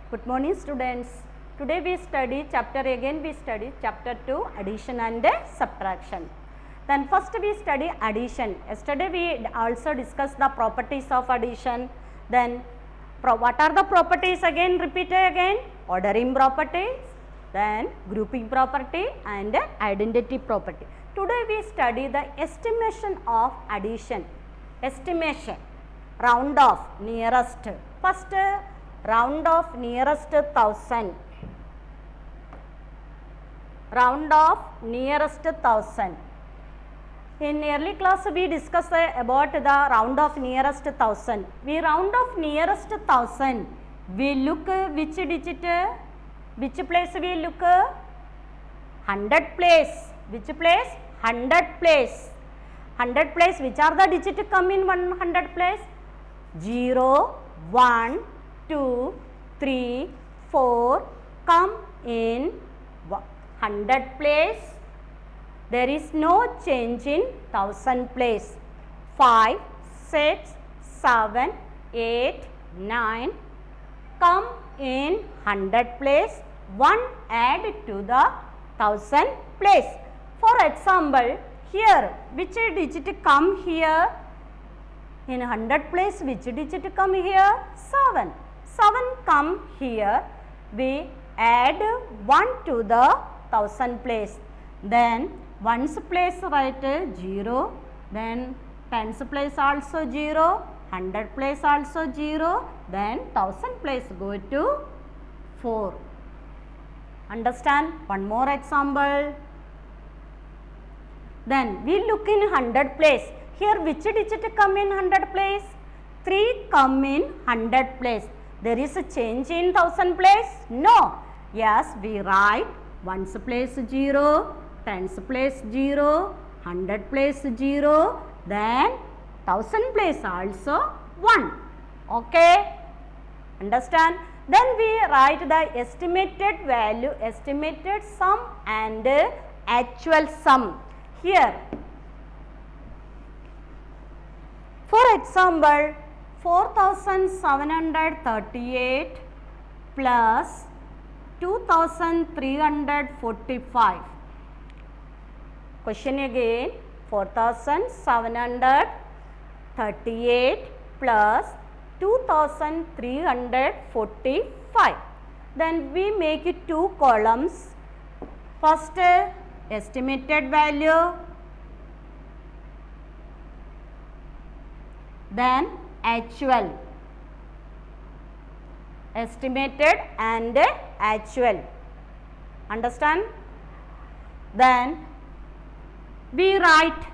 Good morning students. Today we study chapter chapter 2 addition and subtraction. Then first we study addition. Yesterday we also discussed the properties of addition. Then what are the properties again, repeat again, ordering properties, then grouping property and identity property. Today we study the estimation of addition. Estimation, round off nearest. First round off nearest 1000. Round off nearest 1000. In early class we discussed about the round off nearest 1000. We round off nearest 1000. We look which digit, which place we look? 100 place. Which place? 100 place. 100 place, which are the digits come in 100 place? 0, 1, 2, 3, 4 come in 100 place. There is no change in 1000 place. 5, 6, 7, 8, 9 come in 100 place. 1 add to the 1000 place. For example, here which digit come here? In 100 place which digit come here? 7. 7 come here. We add 1 to the 1000 place. Then 1's place write 0. Then 10's place also 0. 100 place also 0. Then 1000 place go to 4. Understand? One more example. Then we look in 100 place. Here which digit come in 100 place? 3 come in 100 place. There is a change in 1000 place? No. Yes, we write 1's place 0, 10's place 0, 100 place 0, then 1000 place also 1. Okay? Understand? Then we write the estimated value, estimated sum and actual sum. Here, for example, 4738 plus 2345. Question again, 4738 plus 2345. Then we make it 2 columns. First, estimated value, then actual, estimated and actual. Understand? Then we write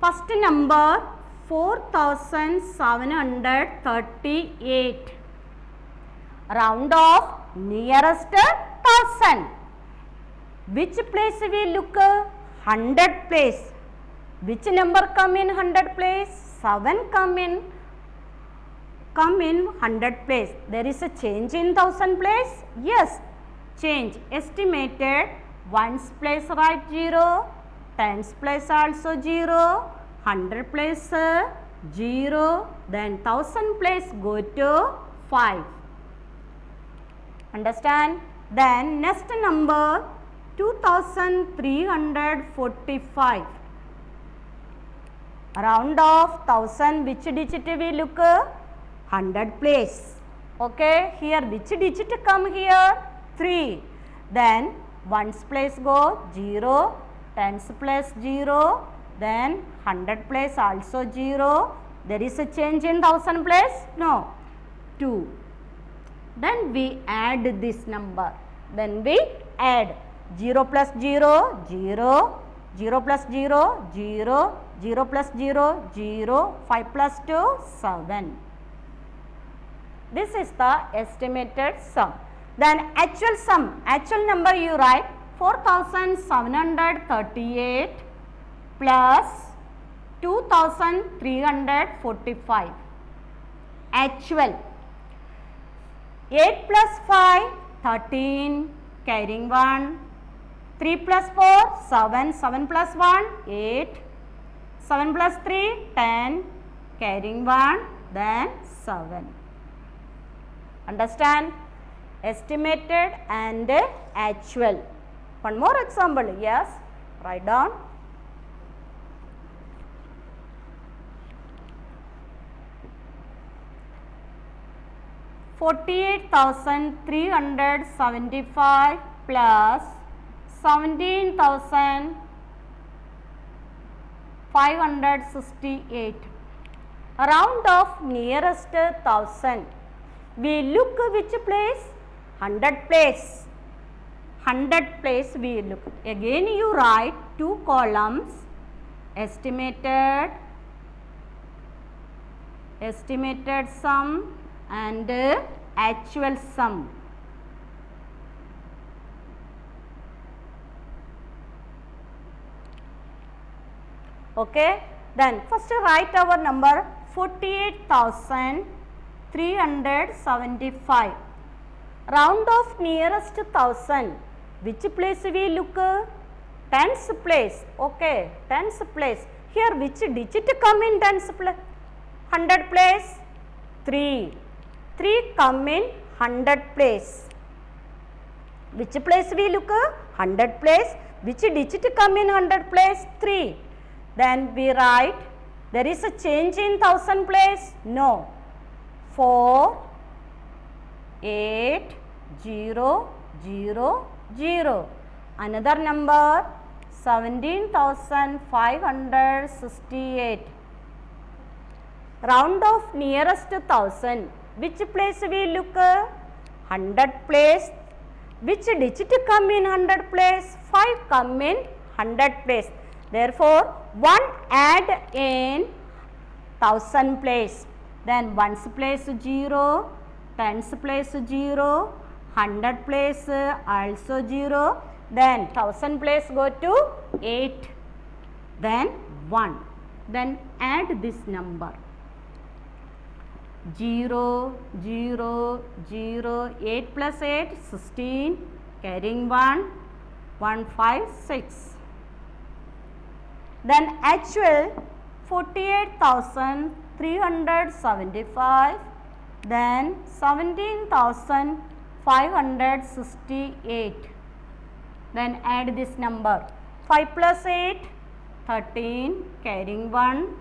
first number 4738, round off nearest 1000. Which place we look? 100 place. Which number come in 100 place? 7 come in 100 place. There is a change in 1000 place? Yes, change. Estimated 1's place write 0, 10's place also 0, 100 place 0, then 1000 place go to 5. Understand? Then next number 2345. Round off 1000, which digit we look? 100 place. Okay, here which digit come here? 3. Then 1's place go 0, 10's place 0, then 100 place also 0. There is a change in 1000 place? No. 2. Then we add this number. Then we add 0 plus 0, 0, 0 plus 0, 0, 0 plus 0, 0, 5 plus 2, 7. This is the estimated sum. Then actual sum, actual number you write 4738 plus 2345. Actual. 8 plus 5, 13, carrying 1. 3 plus 4, 7, 7 plus 1, 8, 7 plus 3, 10, carrying 1, then 7. Understand? estimated and actual. One more example, yes, write down. $48,375 plus 17,568. Round off nearest 1000. We look which place? 100 place. 100 place we look. Again you write two columns, estimated sum and actual sum. Okay, then first write our number 48,375. Round off nearest 1000. Which place we look? Tens place. Okay, tens place. Here which digit come in tens place? 100 place? 3. 3 come in 100 place. Which place we look? 100 place. Which digit come in 100 place? 3. Then we write, there is a change in 1000 place? No. 4, 8, 0, 0, 0. Another number 17,568. Round off nearest 1000. Which place we look? 100 place. Which digit come in 100 place? 5 come in 100 place. Therefore, 1 add in 1000 place. Then 1's place 0, 10's place 0, 100 place also 0. Then 1000 place go to 8. Then 1. Then add this number. 0, 0, 0, 8 plus 8, 16, carrying 1, 1, 5, 6. Then actual 48,375, then 17,568. Then add this number. 5 plus 8, 13, carrying 1,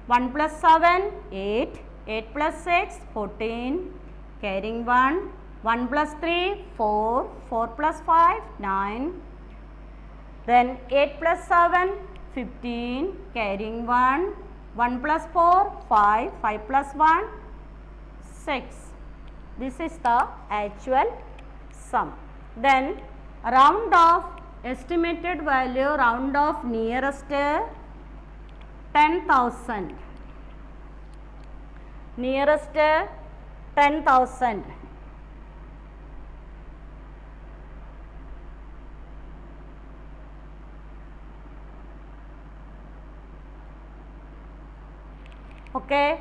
1 plus 7, 8, 8 plus 6, 14, carrying 1, 1 plus 3, 4, 4 plus 5, 9, then 8 plus 7, 15, carrying 1, 1 plus 4, 5, 5 plus 1, 6. This is the actual sum. Then round off estimated value, round off nearest 10,000. Nearest 10,000. Okay,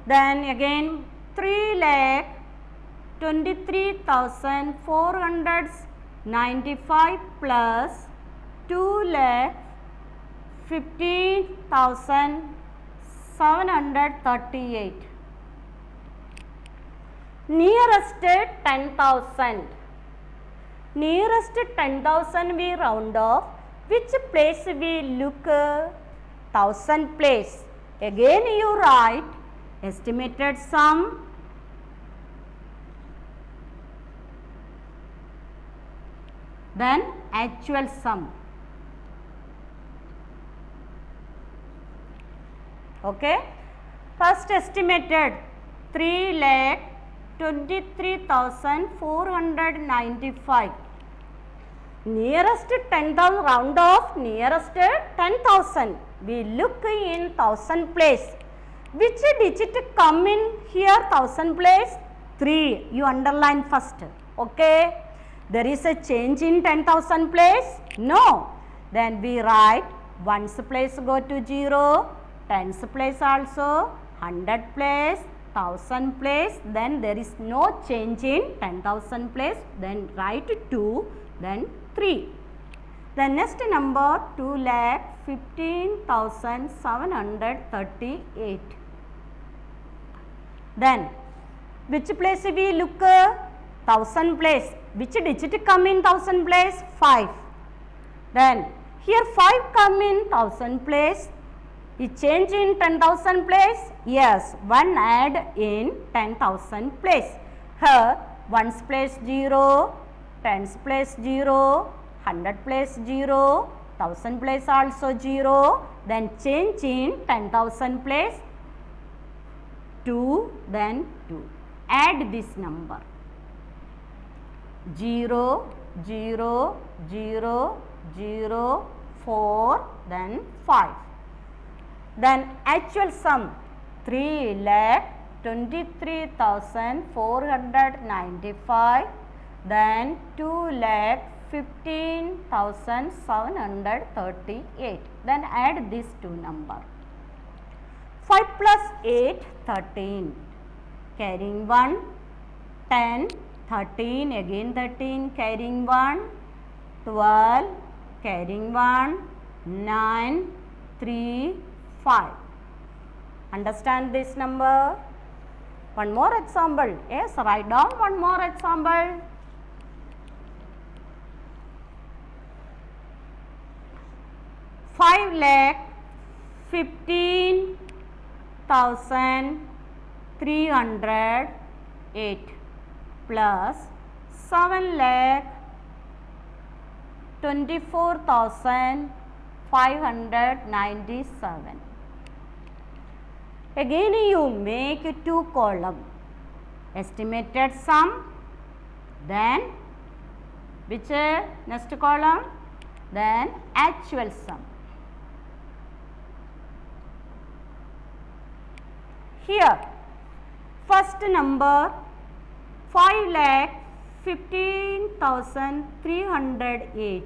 then again 3,23,495 plus 2,15,738. Nearest 10,000. Nearest 10,000 we round off. Which place we look? 1000 place. Again you write estimated sum, then actual sum. Okay. First estimated 3,23,495. Nearest 10,000 round off nearest 10,000. We look in 1000 place. Which digit come in here 1000 place? 3. You underline first. Okay. There is a change in 10,000 place? No. Then we write 1's place go to 0, 10's place also, 100 place, 1000 place. Then there is no change in 10,000 place. Then write 2, then 3. The next number 2,15,738. Then which place we look? 1000 place. Which digit come in 1000 place? 5. Then here 5 come in 1000 place. It change in 10,000 place? Yes, 1 add in 10,000 place. Here 1's place 0, 10's place 0, 100 place 0, 1000 place also 0. Then change in 10,000 place 2, then 2. Add this number 0, 0, 0, 0, 4, then 5. Then actual sum 3,23,495, then 2,15,738. Then add these two numbers. 5 plus 8, 13. Carrying 1, 10, 13, again 13, carrying 1, 12, carrying 1, 9, 3, 5. Understand this number? One more example. Yes, write down one more example. Five lakh 15,308 plus 7 lakh 24,597. Again you make two column. Estimated sum, then which next column? Then actual sum. Here first number 5,15,308.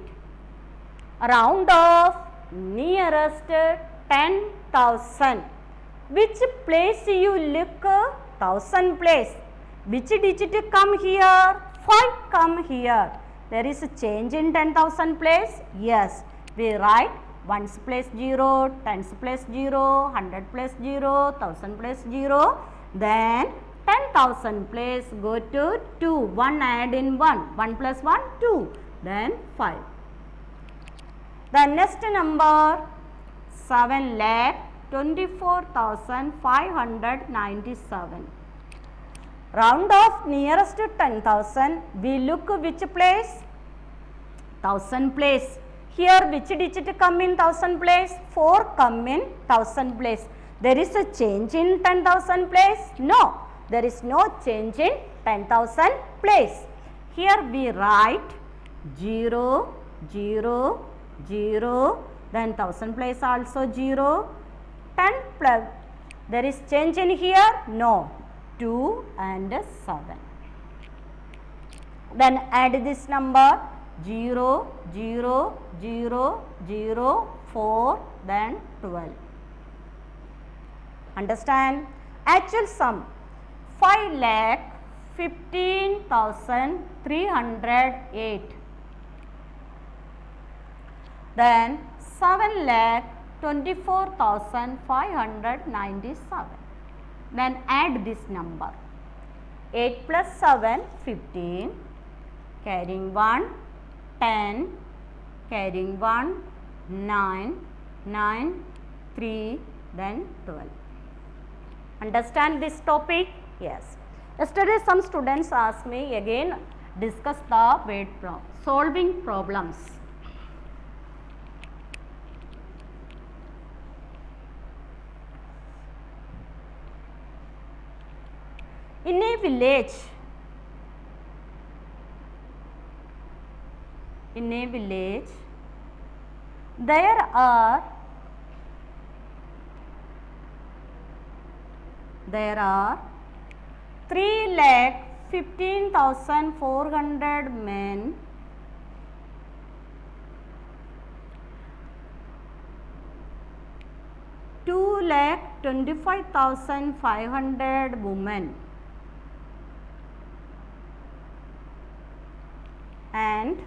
Round off nearest 10,000. Which place you look? 1000 place. Which digit come here? 5 come here. There is a change in 10,000 place? Yes. We write 1's place 0, 10's place 0, 100 place 0, 1000 place 0. Then 10,000 place go to 2. 1 add in 1. 1 plus 1, 2. Then 5. The next number 7,24,597. Round off nearest to 10,000. We look which place? 1000 place. Here which digit come in 1000 place? 4 come in 1000 place. There is a change in 10,000 place? No. There is no change in 10,000 place. Here we write 0, 0, 0. Then 1000 place also 0. 10 plus. There is change in here? No. 2 and 7. Then add this number 0, 0, 0, 0, 4, then 12. Understand? Actual sum 5,15,308. Then 7,24,597. Then add this number 8 plus 7, 15, carrying 1, 10, carrying 1, 9, 9, 3, then 12. Understand this topic? Yes. Yesterday some students asked me again discuss the word solving problems. In a village, there are 3,15,400 men, 2,25,500 women, and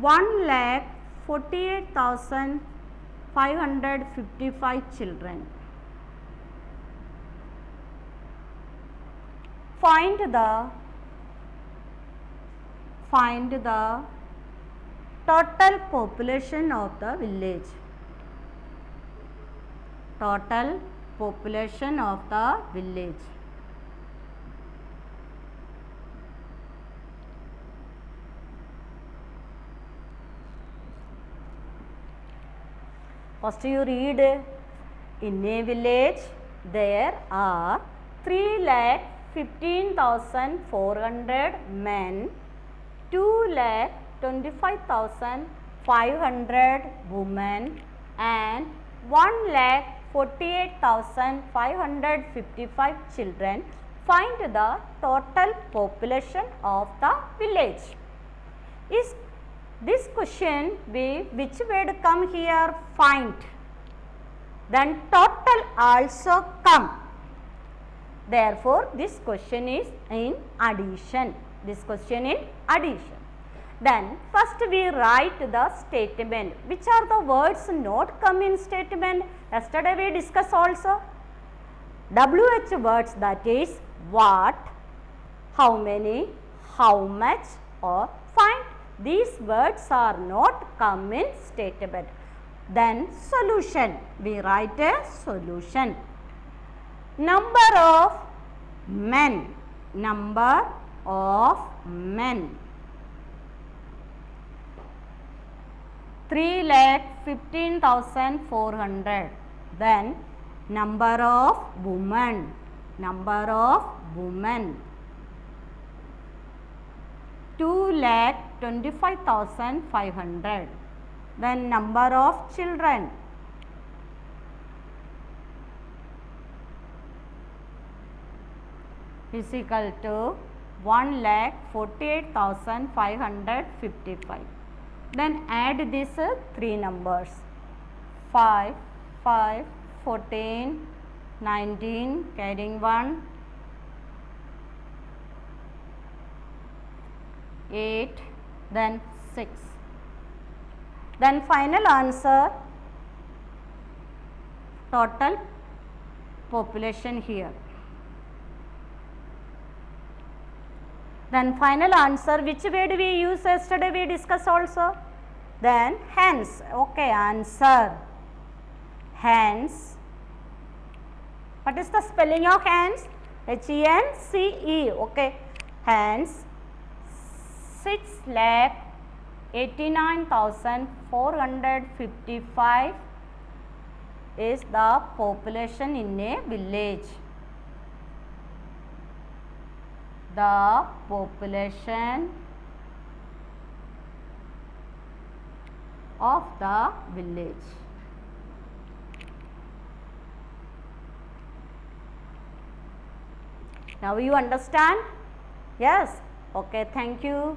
1,48,555 children. find the total population of the village. Total population of the village. First you read, in a village there are 3,15,400 men, 2,25,500 women and 1,48,555 children. Find the total population of the village. Is this question which word come here? Find. Then total also come. Therefore this question is in addition. This question in addition. Then first we write the statement. Which are the words not come in statement? Yesterday we discussed also. WH words, that is what, how many, how much or find. These words are not come in statement. Then solution. We write a solution. Number of men. Number of men. 3,15,400. Then number of women. Number of women. 2,25,500. Then number of children. Is equal to 1,48,555. Then add these three numbers. 5, 5, 14, 19, carrying 1, 8, then 6. Then final answer, total population here. Then final answer, which word we use yesterday we discussed also. Then hence. Okay, answer. Hence. What is the spelling of hence? H-E-N-C-E. Okay. Hence 6,89,455 is the population in a village. The population of the village. Now you understand? Yes. Okay, thank you.